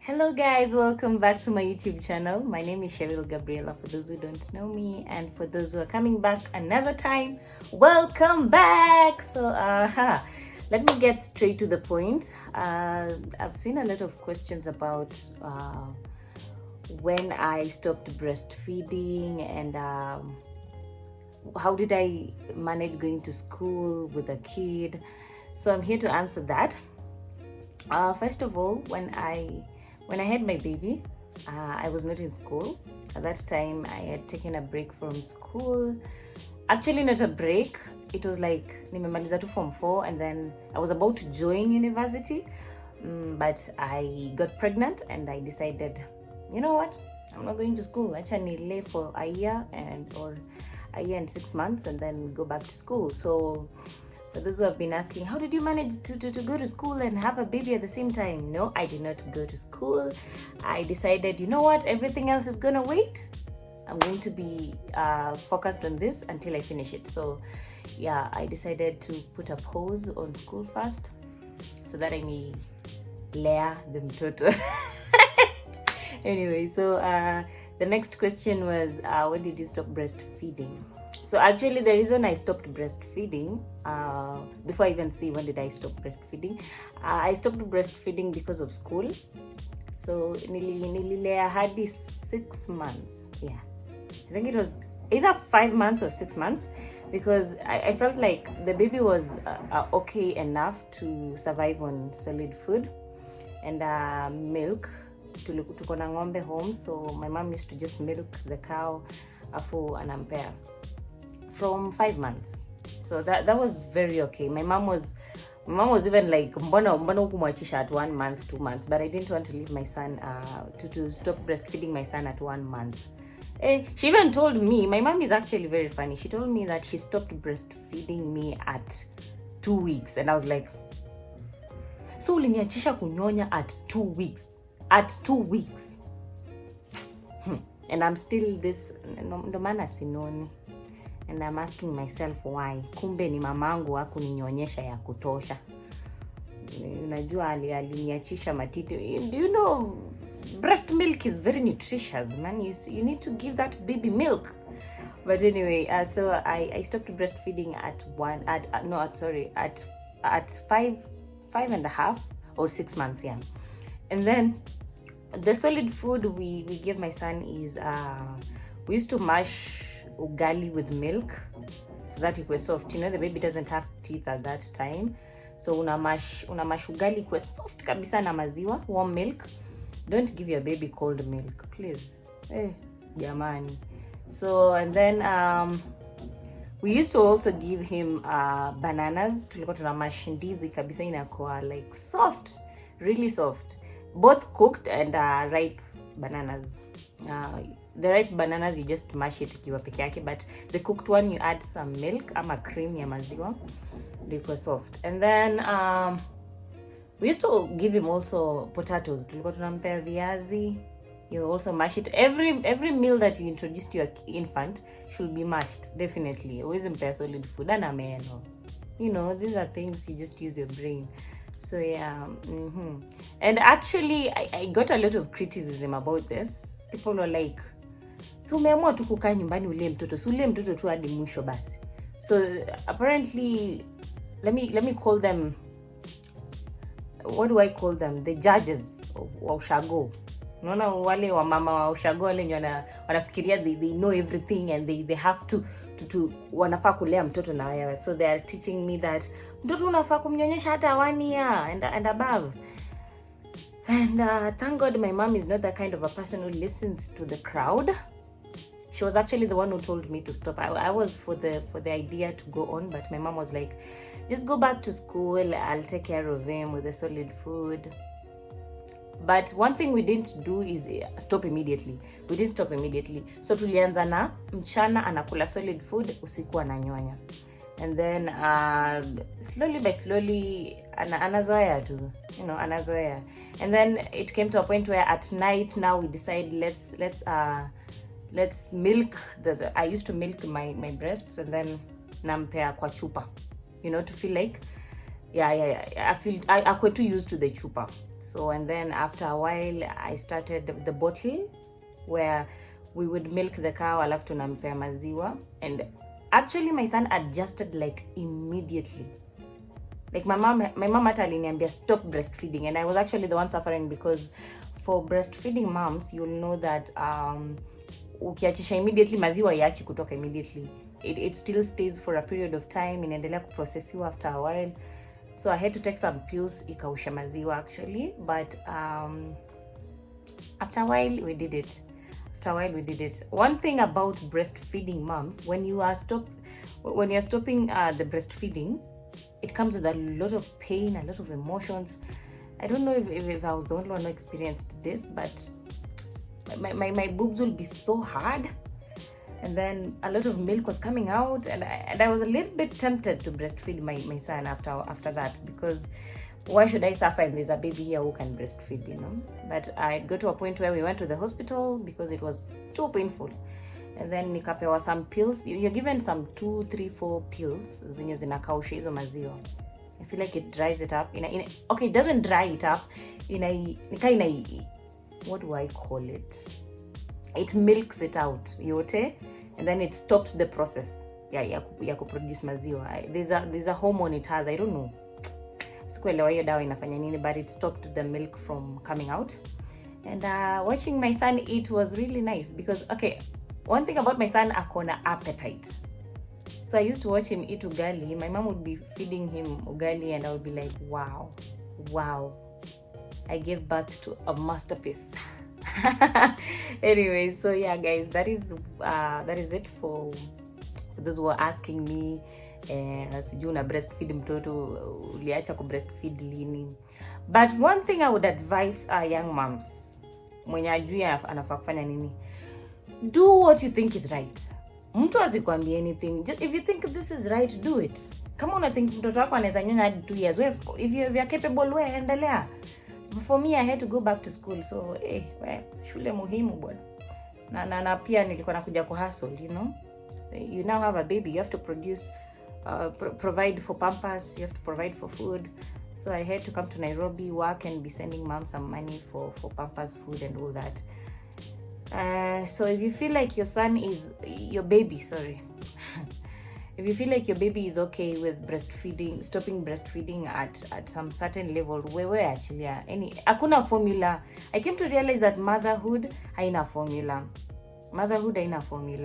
Hello guys, welcome back to my YouTube channel. My name is Cheryl Gabriela for those who don't know me, and for those who are coming back another time, welcome back. So let me get straight to the point. I've seen a lot of questions about when I stopped breastfeeding and how did I manage going to school with a kid. So I'm here to answer that. First of all, when I had my baby, I was not in school. At that time, I had taken a break from school. Actually, not a break. It was like, nimemaliza tu form 4, and then I was about to join university. But I got pregnant, and I decided, you know what? I'm not going to school. Acha nile for a year or a year and 6 months, and then go back to school. So for those who have been asking, how did you manage to go to school and have a baby at the same time? No, I did not go to school. I decided, you know what, everything else is gonna wait. I'm going to be focused on this until I finish it. So yeah, I decided to put a pause on school first so that I may layer the mtoto. Anyway, so the next question was, when did you stop breastfeeding? So actually, the reason I stopped breastfeeding, before I even see when did I stop breastfeeding, I stopped breastfeeding because of school. So nililea hadi 6 months. Yeah, I think it was either 5 months or 6 months, because I felt like the baby was okay enough to survive on solid food and milk. Tuko na ng'ombe home, so my mom used to just milk the cow afu anampea from 5 months. So that was very okay. My mom was even like, mbona kumwachisha at 1 month, 2 months, but I didn't want to leave my son to stop breastfeeding my son at 1 month. She even told me, my mom is actually very funny, she told me that she stopped breastfeeding me at 2 weeks, and I was like, so uliniachisha kunyonya at 2 weeks? At 2 weeks. And I'm still this, ndo maana sinoni. And I'm asking myself why. Kumbe ni mamangu hakuninyonyesha ya kutosha. Unajua aliniachisha matiti. Do you know breast milk is very nutritious, man. You need to give that baby milk. But anyway, so I stopped breastfeeding at 5.5 or 6 months, yeah. And then the solid food we give my son is we used to mash ugali with milk so that it was soft. You know, the baby doesn't have teeth at that time, so una mash ugali kwa soft kabisa na maziwa, warm milk. Don't give your baby cold milk, please. Jamani. So, and then we used to also give him bananas. Tulikuwa tuna mash ndizi kabisa inakuwa like soft, really soft. Both cooked and ripe bananas. The ripe bananas, you just mash it ikiwa peke yake, but the cooked one, you add some milk ama cream ya maziwa, liko soft. And then we used to give him also potatoes. Tulikuwa tunampea viazi. You also mash it. Every meal that you introduce to your infant should be mashed, definitely. Always mpea solid food and ameno. You know, these are things you just use your brain. So yeah, and actually I got a lot of criticism about this. People were like, so umeamua tu kukaa nyumbani ule mtoto, so ule mtoto tu hadi mwisho basi. So apparently, let me call them, what do I call them? The judges wa ushago. Unaona wale wa mama wa ushago wale wanafikiria they know everything and they have to wanafaa kulea mtoto na wewe. So they are teaching me that mtoto unafaa kumnyonyesha hata 1 year and above. And thank God my mom is not that kind of a person who listens to the crowd. She was actually the one who told me to stop. I was for the idea to go on, but my mom was like, just go back to school, I'll take care of him with the solid food. But one thing we didn't do is stop immediately. We didn't stop immediately. So tulianza na mchana anakula solid food, usiku ananyonya. And then slowly by slowly anazoea tu, you know, anazoea. And then it came to a point where at night now we decide let's milk I used to milk my breasts, and then nampea kwa chupa, you know, to feel like I feel I quite too used to the chupa. So, and then after a while I started the bottle where we would milk the cow alafu tunampea maziwa, and actually my son adjusted like immediately. Like my mom hata aliniambia stop breastfeeding, and I was actually the one suffering, because for breastfeeding moms you'll know that ukiachisha immediately maziwa iachi kutoka immediately, it still stays for a period of time, inaendelea kuprocessiwa after a while. So I had to take some pills ikausha maziwa actually, but after a while we did it. One thing about breastfeeding moms, when you are stopping the breastfeeding, it comes with a lot of pain, a lot of emotions. I don't know if I was the only one who experienced this, but my boobs will be so hard, and then a lot of milk was coming out, and I was a little bit tempted to breastfeed my son after that, because why should I suffer and there's a baby here who can breastfeed, you know? But I got to a point where we went to the hospital because it was too painful. And then nikapewa some pills. You're given some 2, 3, 4 pills zenye zinakausha hizo maziwa. I feel like it dries it up. Okay, it doesn't dry it up. What do I call it? It milks it out, yote, and then it stops the process. Ya kuproduce maziwa. There's a hormone it has, I don't know. Sikuelewa hiyo dawa inafanya nini, but it stopped the milk from coming out. And watching my son eat was really nice, because okay, one thing about my son, akona appetite. So I used to watch him eat ugali. My mom would be feeding him ugali and I would be like, wow, I gave birth to a masterpiece. Anyway, so yeah guys, that is it for those who are asking me sijui una breastfeed mtoto, uliacha ku breastfeed lini. But one thing I would advise young moms, mwenye ajui anafaa kufanya nini, do what you think is right. Mtu asikwambie anything. Just if you think this is right, do it. Kama una think mtoto wako anaweza nyonya hadi 2 years, if you are capable, endelea. For me, I had to go back to school, so shule muhimu bwana. Na pia nilikuwa nakuja ku hustle, you know. You now have a baby, you have to provide for pampers, you have to provide for food. So I had to come to Nairobi, work, and be sending mom some money for pampers, food, and all that. So if you feel like your baby if you feel like your baby is okay with breastfeeding, stopping breastfeeding at some certain level, where actually hakuna formula. I came to realize that motherhood haina formula.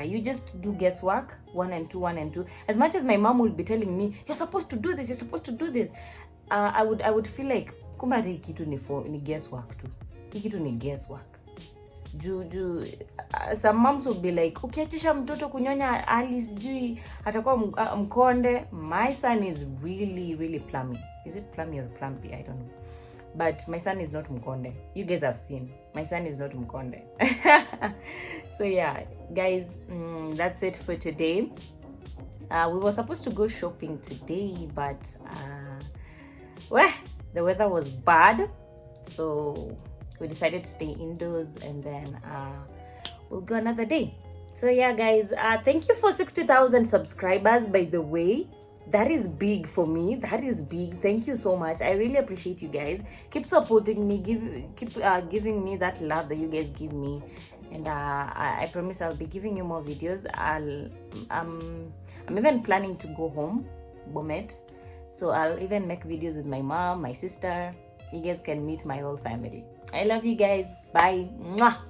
You just do guesswork, 1 and 2. As much as my mom would be telling me, you're supposed to do this, I would feel like kumbe hii kitu ni guesswork tu. Hii kitu ni guesswork. Some moms would be like, ukiachisha mtoto kunyonya ali sijui atakuwa mkonde. My son is really, really plummy. Is it plummy or plumpy? I don't know. But my son is not mkonde. You guys have seen. My son is not mkonde. So yeah, guys, that's it for today. We were supposed to go shopping today, but the weather was bad. So we decided to stay indoors, and then we'll go another day. So yeah guys, thank you for 60,000 subscribers, by the way. That is big for me. That is big. Thank you so much. I really appreciate you guys. Keep supporting me. Keep giving me that love that you guys give me. And I promise I'll be giving you more videos. I'm even planning to go home, Bomet. So I'll even make videos with my mom, my sister. You guys can meet my whole family. I love you guys. Bye. Mwah.